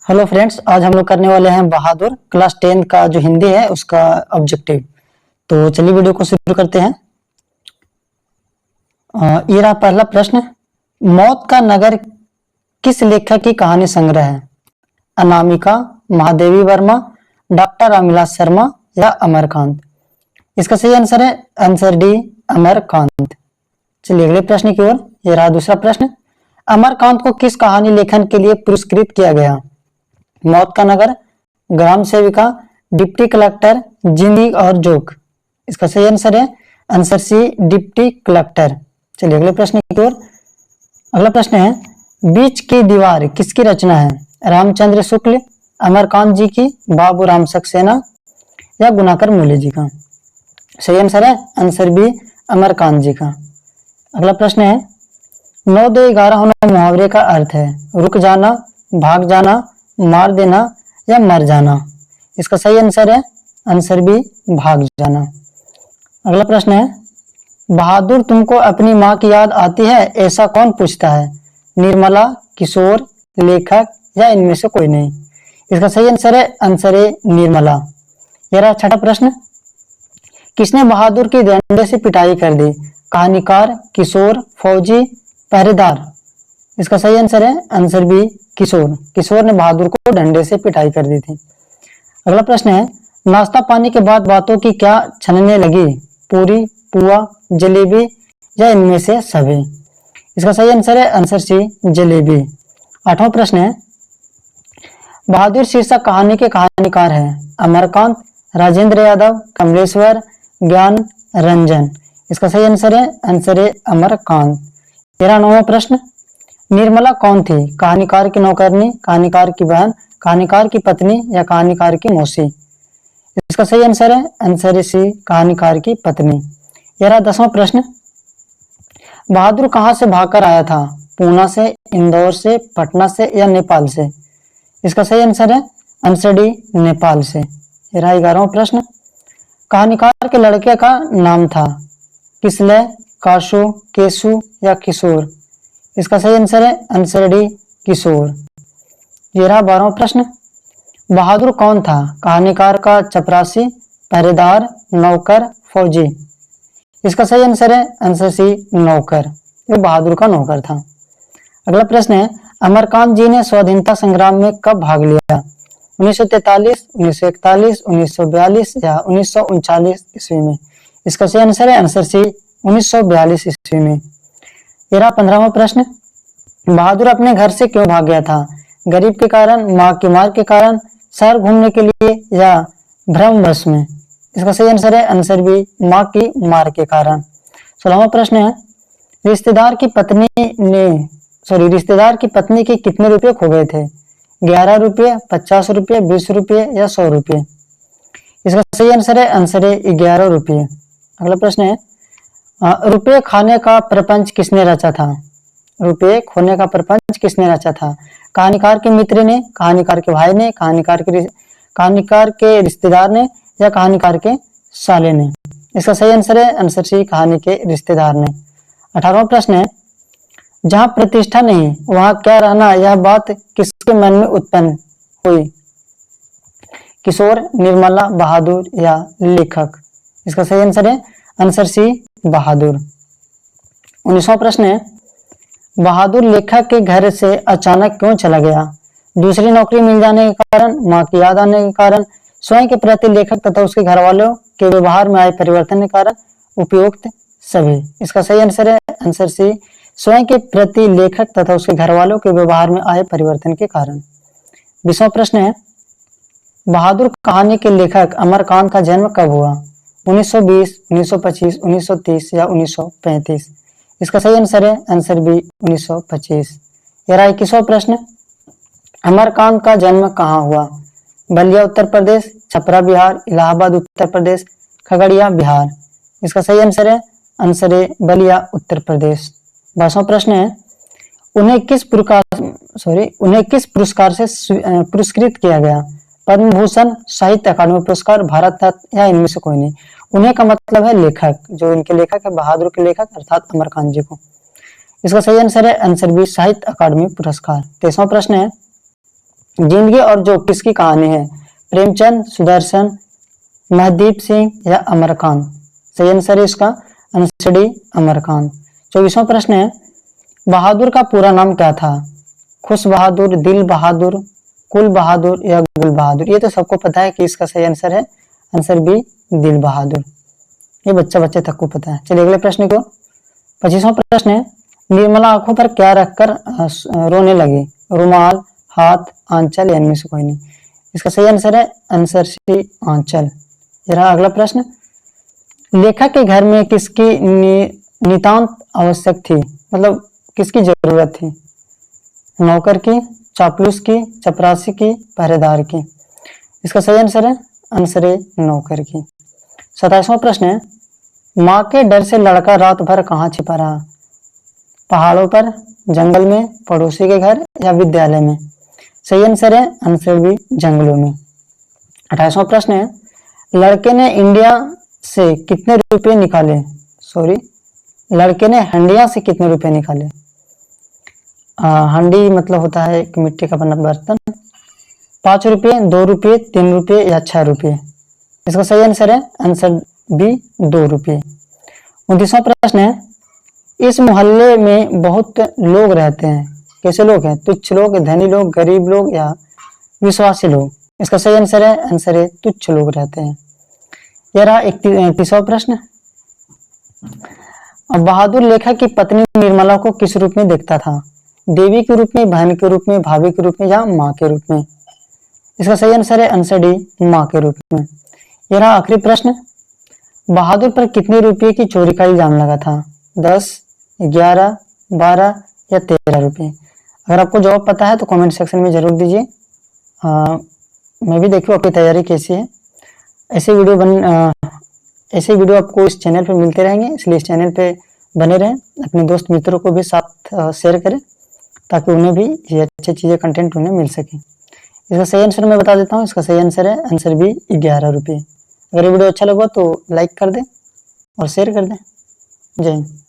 Hello friends, आज हम लोग करने वाले हैं बहादुर क्लास 10 का जो हिंदी है उसका ऑब्जेक्टिव। तो चलिए वीडियो को शुरू करते हैं। ये रहा पहला प्रश्न। मौत का नगर किस लेखक की कहानी संग्रह है? अनामिका, महादेवी वर्मा, डॉक्टर रामविलास शर्मा या अमरकांत? इसका सही आंसर है आंसर डी, अमरकांत। चलिए अगले प्रश्न की ओर। ये रहा दूसरा प्रश्न। अमरकांत को किस कहानी लेखन के लिए पुरस्कृत किया गया? मौत का नगर, ग्राम सेविका, डिप्टी कलेक्टर, जिंदगी और जोक? इसका सही आंसर है आंसर सी, डिप्टी कलेक्टर। चलिए अगले प्रश्न की ओर। अगला प्रश्न है, बीच की दीवार किसकी रचना है? रामचंद्र शुक्ल, अमरकांत जी की, बाबू राम सक्सेना या गुनाकर मूल्य जी का? सही आंसर है आंसर बी, अमरकांत जी का। अगला प्रश्न है, 9 2 11 होना मुहावरे का अर्थ है? रुक जाना, भाग जाना, मार देना या मर जाना? इसका सही आंसर है आंसर बी, भाग जाना। अगला प्रश्न है, बहादुर तुमको अपनी माँ की याद आती है ऐसा कौन पूछता है? निर्मला, किशोर, लेखक या इनमें से कोई नहीं? इसका सही आंसर है आंसर ए, निर्मला। यह रहा छठा प्रश्न। किसने बहादुर की डंडे से पिटाई कर दी? कहानीकार, किशोर, फौजी, पहरेदार? इसका सही आंसर है आंसर बी, किशोर। किशोर ने बहादुर को डंडे से पिटाई कर दी थी। अगला प्रश्न है, नाश्ता पानी के बाद बातों की क्या छनने लगी? पूरी, पुआ, जलेबी या इनमें से सभी? इसका सही आंसर है आंसर सी, जलेबी। आठवां प्रश्न है, बहादुर शीर्षक कहानी के कहानीकार है? अमरकांत, राजेंद्र यादव, कमलेश्वर, ज्ञान, रंजन? इसका सही आंसर है आंसर ए, अमरकांत। तेरा नौवां प्रश्न, निर्मला कौन थी? कहानीकार की नौकरनी, कहानीकार की बहन, कहानीकार की पत्नी या कहानीकार की मौसी? इसका सही आंसर है आंसर सी, कहानीकार की पत्नी। यह रहा 10वां प्रश्न। बहादुर कहां से भागकर आया था? पूना से, इंदौर से, पटना से या नेपाल से? इसका सही आंसर है आंसर डी, नेपाल से। यह रहा 11वां प्रश्न। कहानीकार के लड़के का नाम था? किसलय, काशु, केशु या किशोर? इसका सही आंसर है आंसर डी, किशोर। ये रहा 12वां प्रश्न। बहादुर कौन था? कहानीकार का चपरासी, पहरेदार, नौकर, फौजी? इसका सही आंसर है आंसर सी, नौकर। वो बहादुर का नौकर था। अगला प्रश्न है, अमरकांत जी ने स्वाधीनता संग्राम में कब भाग लिया? 1943, 1941, 1942 या 1939 ईस्वी में? इसका सही आंसर है आंसर सी, 1942 ईस्वी में। यह रहा 15वां प्रश्न। बहादुर अपने घर से क्यों भाग गया था? गरीब के कारण, मां की मार के कारण, शहर घूमने के लिए या भ्रमवश में? इसका सही आंसर है आंसर बी, मां की मार के कारण। 16वां प्रश्न है, रिश्तेदार की पत्नी के कितने रुपए खो गए थे? 11 रुपये, 50 रुपये, 20 रुपये या 100 रुपये? इसका सही आंसर है आंसर ए, 11 रुपये। अगला प्रश्न है, रुपये खाने का प्रपंच किसने रचा था? रुपये खोने का प्रपंच किसने रचा था? कहानीकार के मित्र ने, कहानीकार के भाई ने, कहानीकार के रिश्तेदार ने या कहानीकार के साले ने? इसका सही आंसर है आंसर सी, कहानी के रिश्तेदार ने। 18वां प्रश्न है, जहां प्रतिष्ठा नहीं वहां क्या रहना, यह बात किसके मन में उत्पन्न हुई? किशोर, निर्मला, बहादुर या लेखक? इसका सही आंसर है आंसर सी, बहादुर। 19वां प्रश्न है, बहादुर लेखक के घर से अचानक क्यों चला गया? दूसरी नौकरी मिल जाने के कारण, मां की याद आने के कारण, स्वयं के प्रति लेखक तथा उसके घर वालों के व्यवहार में आए परिवर्तन के कारण, उपयुक्त सभी? इसका सही आंसर है आंसर सी, स्वयं के प्रति लेखक तथा उसके घर वालों के व्यवहार में आए परिवर्तन के कारण। 20वां प्रश्न है, बहादुर कहानी के लेखक अमरकांत का जन्म कब हुआ? 1920, 1925, 1930 या 1935? इसका सही आंसर है आंसर बी, 1925। यह रहा 21वां प्रश्न। अमरकांत का जन्म कहाँ हुआ? बलिया उत्तर प्रदेश, छपरा बिहार, इलाहाबाद उत्तर प्रदेश, खगड़िया बिहार? इसका सही आंसर है आंसर ए, बलिया उत्तर प्रदेश। 22वां प्रश्न है, उन्हें किस पुरस्कार से पुरस्कृत किया गया? पद्म भूषण, साहित्य अकादमी पुरस्कार, भारत रत्न या इनमें से कोई नहीं? उन्हें का मतलब है लेखक, जो इनके लेखक है बहादुर के लेखक अर्थात अमरकांत जी को। इसका सही आंसर है आंसर बी, साहित्य अकादमी पुरस्कार। 23वां प्रश्न है, जिंदगी और जो किसकी कहानी है? प्रेमचंद, सुदर्शन, महदीप सिंह या अमरकांत? सही आंसर है इसका आंसर डी अमरकांत। 24वां प्रश्न है, बहादुर का पूरा नाम क्या था? खुश बहादुर, दिल बहादुर, कुल बहादुर या गुल बहादुर? ये तो सबको पता है कि इसका सही आंसर है आंसर बी दिल बहादुर। ये बच्चे तक को पता है। चलिए अगले प्रश्न को। 25वां प्रश्न है, निर्मला आंखों पर क्या रखकर रोने लगी? रुमाल, हाथ, आंचल या इनमें से कोई नहीं? इसका सही आंसर है आंसर सी आंचल। ये रहा अगला प्रश्न, लेखक के घर में किसकी नितांत आवश्यक थी? मतलब किसकी जरूरत थी? नौकर की, चापलूस की, चपरासी की, पहरेदार की? इसका सही आंसर है आंसर ए नौकर की। 27वां प्रश्न है, मां के डर से लड़का रात भर कहाँ छिपा रहा? पहाड़ों पर, जंगल में, पड़ोसी के घर या विद्यालय में? सही आंसर है आंसर बी जंगलों में। 28वां प्रश्न है, लड़के ने इंडिया से कितने रुपए निकाले? लड़के ने हंडिया से कितने रुपए निकाले? हंडी मतलब होता है एक मिट्टी का बना बर्तन। 5 रुपये, 2 रुपये, 3 रुपये या 6 रुपये? इसका सही आंसर है आंसर बी 2 रुपये। 29वां प्रश्न है, इस मोहल्ले में बहुत लोग रहते हैं, कैसे लोग हैं? तुच्छ लोग, धनी लोग, गरीब लोग या विश्वासी लोग? इसका सही आंसर है आंसर है तुच्छ लोग रहते हैं। यह रहा 31वां प्रश्न, बहादुर लेखक की पत्नी निर्मला को किस रूप में देखता था? देवी के रूप में, बहन के रूप में, भाभी के रूप में या माँ के रूप में? इसका सही आंसर है आंसर डी माँ के रूप में। यह रहा आखिरी प्रश्न, बहादुर पर कितने रुपये की चोरी का इल्जाम लगा था? 10, 11, 12 या 13 रुपये? अगर आपको जवाब पता है तो कमेंट सेक्शन में जरूर दीजिए। मैं भी देखूँ आपकी तैयारी कैसी है। ऐसे वीडियो आपको इस चैनल पर मिलते रहेंगे, इसलिए इस चैनल पे बने रहें। अपने दोस्त मित्रों को भी साथ शेयर करें ताकि उन्हें भी ये अच्छी चीज़ें कंटेंट उन्हें मिल सके। इसका सही आंसर मैं बता देता हूँ, इसका सही आंसर है आंसर बी 11 रुपये। अगर ये वीडियो अच्छा लगा तो लाइक कर दें और शेयर कर दें। जय हिंद।